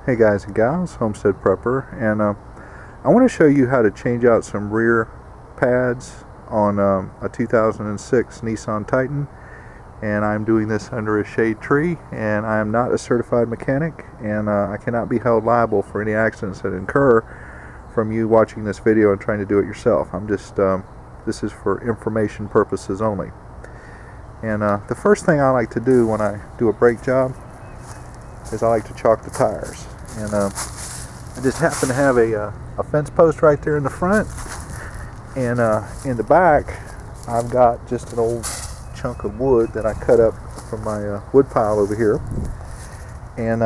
Hey guys and gals, Homestead Prepper, and I want to show you how to change out some rear pads on a 2006 Nissan Titan, and I'm doing this under a shade tree, and I am not a certified mechanic, and I cannot be held liable for any accidents that incur from you watching this video and trying to do it yourself. I'm just this is for information purposes only. And the first thing I like to do when I do a brake job is I like to chalk the tires. And I just happen to have a fence post right there in the front, and in the back I've got just an old chunk of wood that I cut up from my wood pile over here. And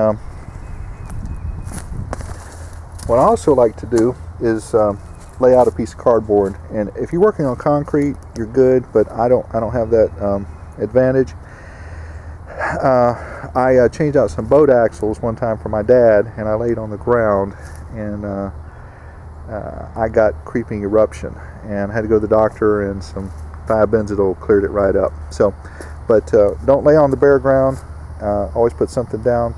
what I also like to do is lay out a piece of cardboard. And if you're working on concrete, you're good, but I don't have that advantage. I changed out some boat axles one time for my dad, and I laid on the ground, and I got creeping eruption, and I had to go to the doctor, and some thiabenzidol cleared it right up. So, but don't lay on the bare ground. Always put something down.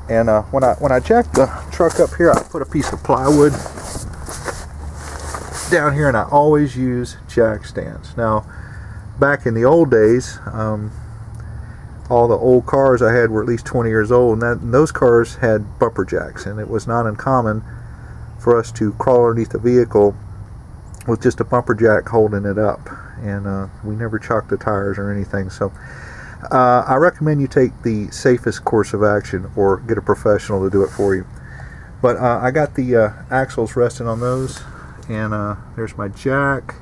And when I jack the truck up here, I put a piece of plywood down here, and I always use jack stands. Now, back in the old days, all the old cars I had were at least 20 years old, and those cars had bumper jacks, and it was not uncommon for us to crawl underneath the vehicle with just a bumper jack holding it up, and we never chalked the tires or anything. So I recommend you take the safest course of action or get a professional to do it for you. But I got the axles resting on those, and there's my jack,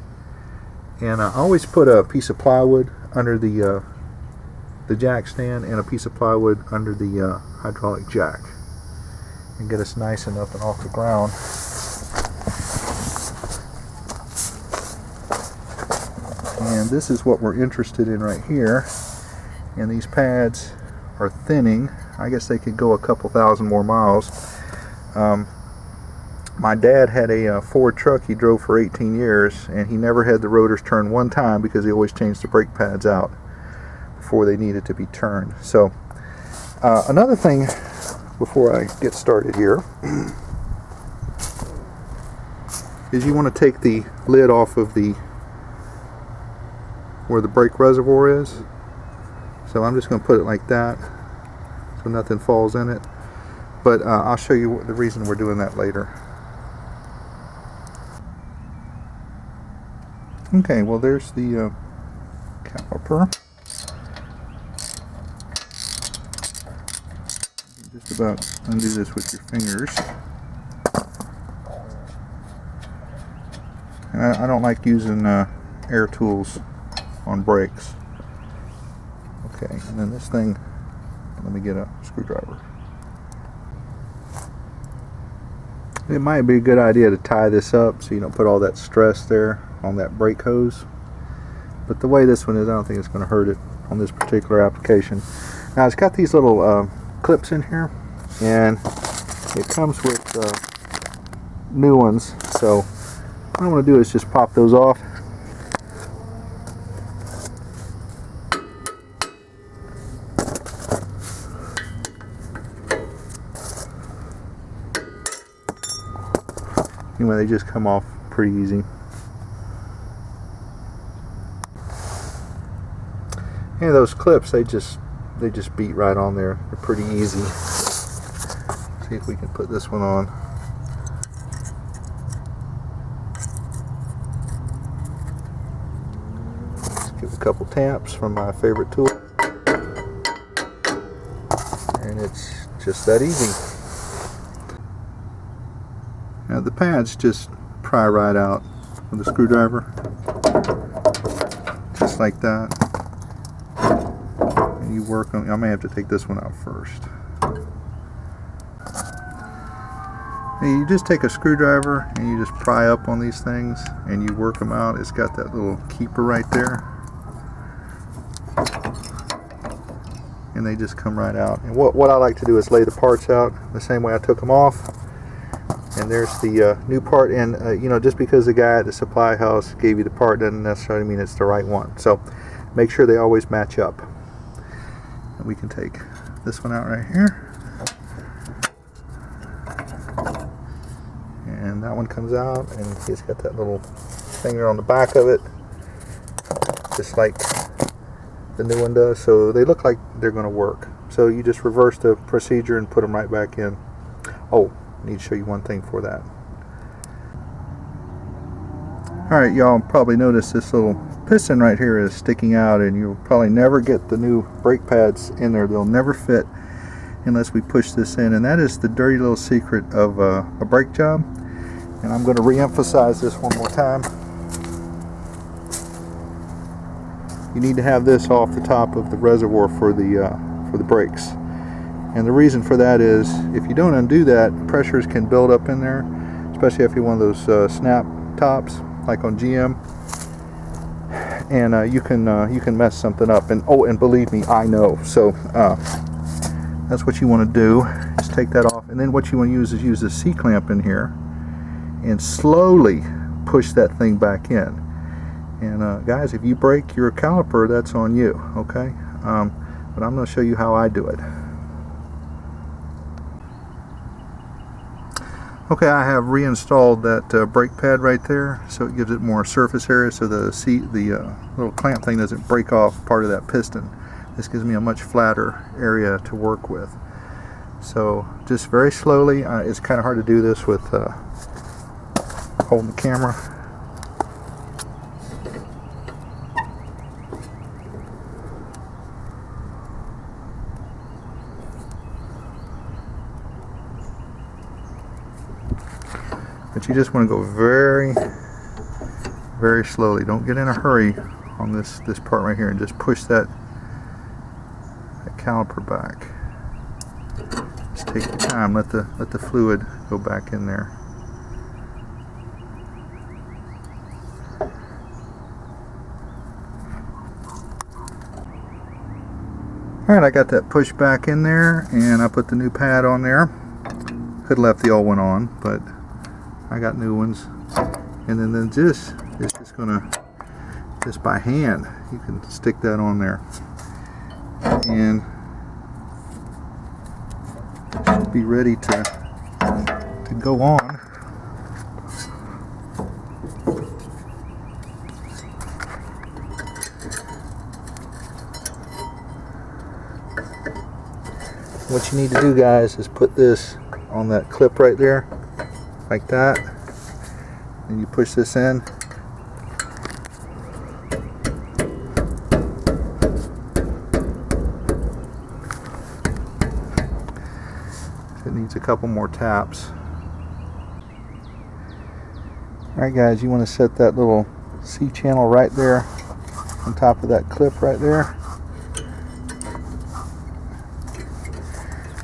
and I always put a piece of plywood under the jack stand and a piece of plywood under the hydraulic jack, and get us nice and up and off the ground. And this is what we're interested in right here, and these pads are thinning. I guess they could go a couple thousand more miles. My dad had a Ford truck he drove for 18 years, and he never had the rotors turned one time because he always changed the brake pads out before they needed to be turned. So another thing before I get started here is you want to take the lid off of where the brake reservoir is. So I'm just going to put it like that so nothing falls in it, but I'll show you the reason we're doing that later. Okay, well, there's the caliper. Just about undo this with your fingers. And I don't like using air tools on brakes. Okay, and then this thing, let me get a screwdriver. It might be a good idea to tie this up so you don't put all that stress there on that brake hose. But the way this one is, I don't think it's going to hurt it on this particular application. Now, it's got these little clips in here, and it comes with new ones. So what I'm going to do is just pop those off. Anyway, they just come off pretty easy. And those clips, they just beat right on there. They're pretty easy. See if we can put this one on. Let's give it a couple taps from my favorite tool, and it's just that easy. Now the pads just pry right out with a screwdriver, just like that. And you work on. I may have to take this one out first. And you just take a screwdriver and you just pry up on these things and you work them out. It's got that little keeper right there, and they just come right out. And what I like to do is lay the parts out the same way I took them off. And there's the new part, and you know, just because the guy at the supply house gave you the part doesn't necessarily mean it's the right one. So make sure they always match up. And we can take this one out right here. and that one comes out, and it's got that little finger on the back of it, just like the new one does. So they look like they're going to work. So you just reverse the procedure and put them right back in. Oh, I need to show you one thing for that. Alright, y'all probably noticed this little piston right here is sticking out, and you'll probably never get the new brake pads in there. They'll never fit unless we push this in, and that is the dirty little secret of a brake job. And I'm going to re-emphasize this one more time. You need to have this off the top of the reservoir for the brakes, and the reason for that is if you don't undo that, pressures can build up in there, especially if you're one of those snap tops like on GM, and you can mess something up. And oh, and believe me, I know. So that's what you want to do, is take that off, and then what you want to use is use the C-clamp in here and slowly push that thing back in. And guys, if you break your caliper, that's on you, okay? But I'm going to show you how I do it. Okay, I have reinstalled that brake pad right there, so it gives it more surface area, so the little clamp thing doesn't break off part of that piston. This gives me a much flatter area to work with. So just very slowly. It's kind of hard to do this with holding the camera. But you just want to go very, very slowly. Don't get in a hurry on this part right here, and just push that caliper back. Just take your time. Let the fluid go back in there. All right, I got that pushed back in there, and I put the new pad on there. Could have left the old one on, but I got new ones. And then this is just gonna, just by hand, you can stick that on there, and it should be ready to go on. What you need to do, guys, is put this on that clip right there, like that, and you push this in. It needs a couple more taps. Alright guys, you want to set that little C channel right there on top of that clip right there.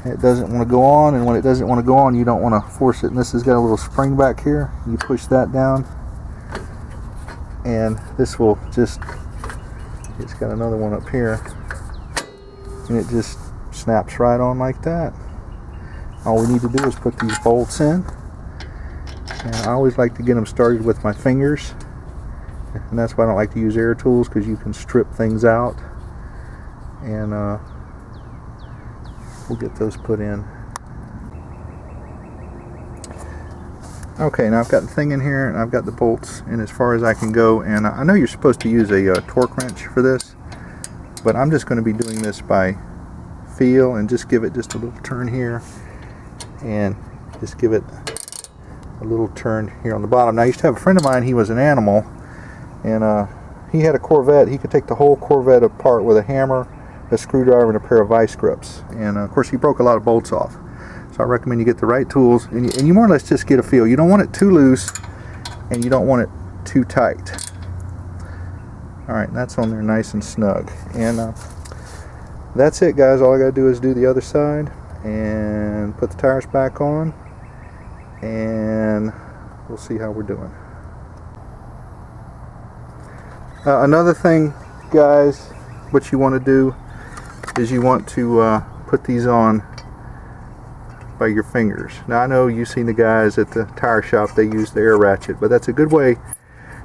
It doesn't want to go on, and when it doesn't want to go on, you don't want to force it. And this has got a little spring back here. You push that down, and this will just, it's got another one up here, and it just snaps right on like that. All we need to do is put these bolts in, and I always like to get them started with my fingers, and that's why I don't like to use air tools, because you can strip things out. And we'll get those put in. Okay, now I've got the thing in here, and I've got the bolts in as far as I can go, and I know you're supposed to use a torque wrench for this, but I'm just going to be doing this by feel, and just give it just a little turn here, and just give it a little turn here on the bottom. Now, I used to have a friend of mine, he was an animal, and he had a Corvette. He could take the whole Corvette apart with a hammer, a screwdriver, and a pair of vice grips, and of course he broke a lot of bolts off. So I recommend you get the right tools, and you more or less just get a feel. You don't want it too loose, and you don't want it too tight. Alright, that's on there nice and snug, and that's it, guys. All I gotta do is do the other side and put the tires back on, and we'll see how we're doing. Another thing, guys, what you want to do is you want to put these on by your fingers. Now, I know you've seen the guys at the tire shop, they use the air ratchet, but that's a good way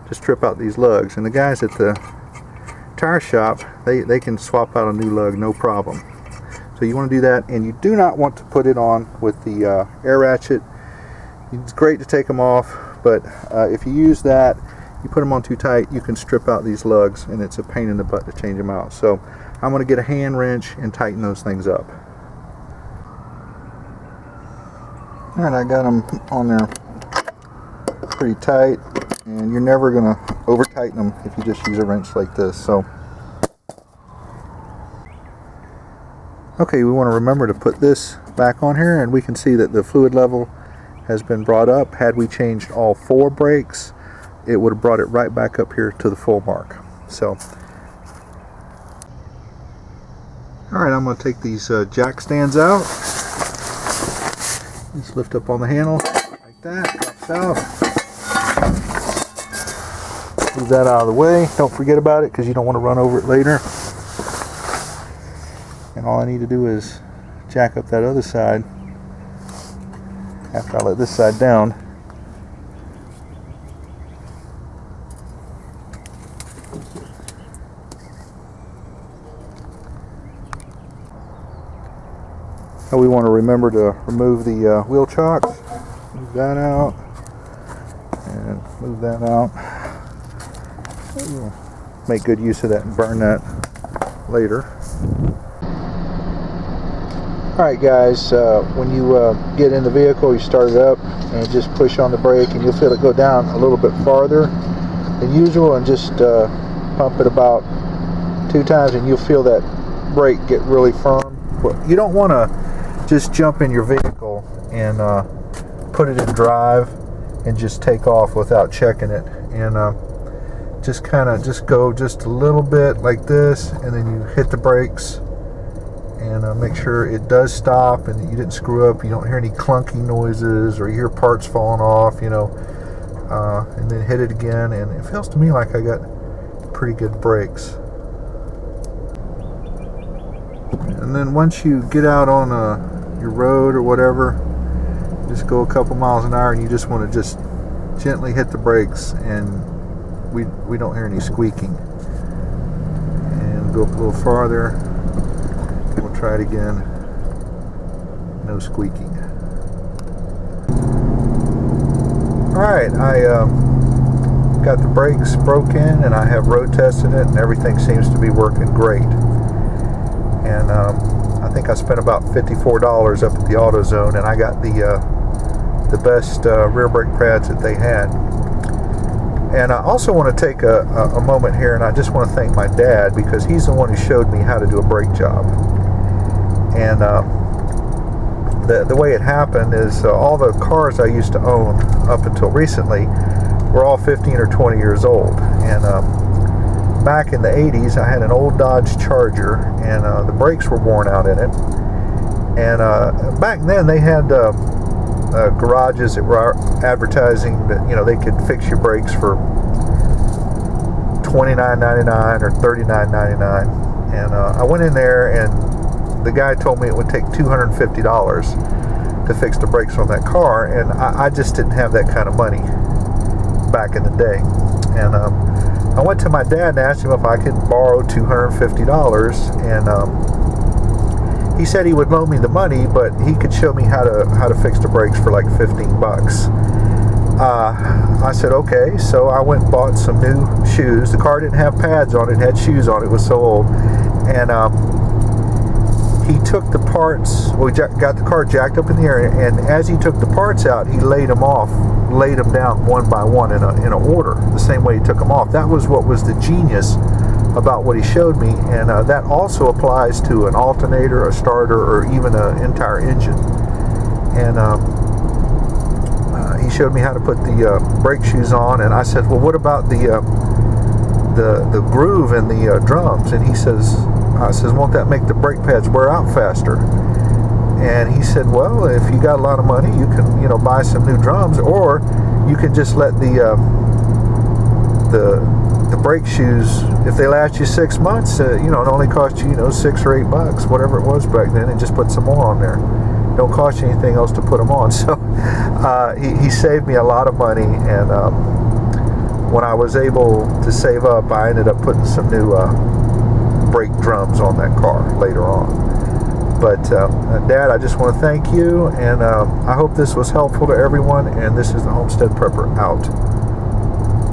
to strip out these lugs. And the guys at the tire shop, they can swap out a new lug, no problem. So you want to do that, and you do not want to put it on with the air ratchet. It's great to take them off, but if you use that, you put them on too tight, you can strip out these lugs, and it's a pain in the butt to change them out. So I'm going to get a hand wrench and tighten those things up. Alright, I got them on there pretty tight, and you're never going to over tighten them if you just use a wrench like this. So okay, we want to remember to put this back on here, and we can see that the fluid level has been brought up. Had we changed all 4 brakes, it would have brought it right back up here to the full mark. So alright, I'm going to take these jack stands out. Just lift up on the handle like that, drops out. Move that out of the way. Don't forget about it because you don't want to run over it later. And all I need to do is jack up that other side after I let this side down. Now we want to remember to remove the wheel chocks. Move that out and move that out. We'll make good use of that and burn that later. Alright guys, when you get in the vehicle, you start it up and just push on the brake, and you'll feel it go down a little bit farther than usual, and just pump it about 2 times and you'll feel that brake get really firm. But you don't want to just jump in your vehicle and put it in drive and just take off without checking it, and just go just a little bit like this, and then you hit the brakes and make sure it does stop and that you didn't screw up, you don't hear any clunky noises or you hear parts falling off, you know, and then hit it again, and it feels to me like I got pretty good brakes. And then once you get out on your road or whatever, just go a couple miles an hour, and you just want to just gently hit the brakes, and we don't hear any squeaking. And go up a little farther, we'll try it again. No squeaking. Alright, I got the brakes broken, and I have road tested it, and everything seems to be working great. And I think I spent about $54 up at the AutoZone, and I got the best rear brake pads that they had. And I also want to take a moment here, and I just want to thank my dad, because he's the one who showed me how to do a brake job. And the way it happened is all the cars I used to own up until recently were all 15 or 20 years old. And back in the 80s, I had an old Dodge Charger, and the brakes were worn out in it. And back then they had garages that were advertising that, you know, they could fix your brakes for $29.99 or $39.99. And I went in there, and the guy told me it would take $250 to fix the brakes on that car, and I just didn't have that kind of money back in the day. And I went to my dad and asked him if I could borrow $250, and he said he would loan me the money, but he could show me how to fix the brakes for like 15 bucks. I said okay, so I went and bought some new shoes. The car didn't have pads on it, it had shoes on it, it was so old. And he took the parts, well, he got the car jacked up in the air, and as he took the parts out, he laid them down one by one in a order, the same way he took them off. That was what was the genius about what he showed me, and that also applies to an alternator, a starter, or even an entire engine. And he showed me how to put the brake shoes on, and I said, well, what about the groove in the drums? And I says, won't that make the brake pads wear out faster? And he said, well, if you got a lot of money, you can, you know, buy some new drums, or you can just let the brake shoes, if they last you 6 months, you know, it only cost you, you know, $6 or $8, whatever it was back then, and just put some more on there. Don't cost you anything else to put them on. So he saved me a lot of money, and when I was able to save up, I ended up putting some new brake drums on that car later on. But Dad, I just want to thank you, and I hope this was helpful to everyone, and this is the Homestead Prepper out.